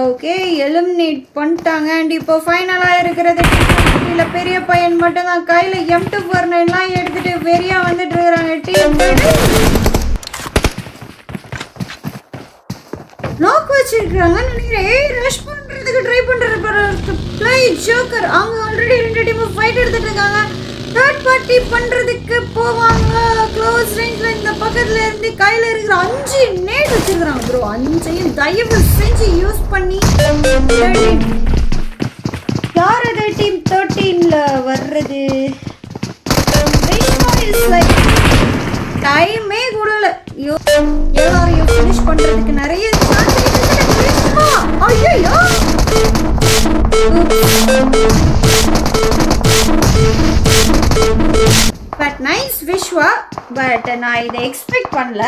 Okay, eliminate பண்ணிட்டாங்க. And இப்போ ஃபைனலாக இருக்கிறது இல்லை, பெரிய பையன் மட்டும் தான் கையில் M249லாம் எடுத்துகிட்டு வெறியாக வந்துட்டு இருக்கிறாங்க. டீம் லாக் வச்சிருக்காங்கன்னு நினைக்கிறேன். ரஷ் பண்ணுறதுக்கு ட்ரை பண்ணுறது ப்ளே ஜோக்கர். அவங்க ஆல்ரெடி 2 டீமும் ஃபைட் எடுத்துகிட்டு இருக்காங்க. தேர்ட் பார்ட்டி பண்ணுறதுக்கு போவாங்க. க்ளோஸ் ரேஞ்சில் இந்த பக்கத்தில் இருந்து கையில் இருக்கிற 5 நேட் வச்சுருக்குறாங்க ப்ரோ. 5ஐயும் தயவு செஞ்சு யூஸ் பண்ணி யார் அது டீம் 13ல வர்றது? டைமே கூடல எல்லாரையும் ஃபினிஷ் பண்ணுறதுக்கு நிறைய ஐயோ பட் நைஸ் விஷ்வா. பட் நான் இதை எக்ஸ்பெக்ட் பண்ணல.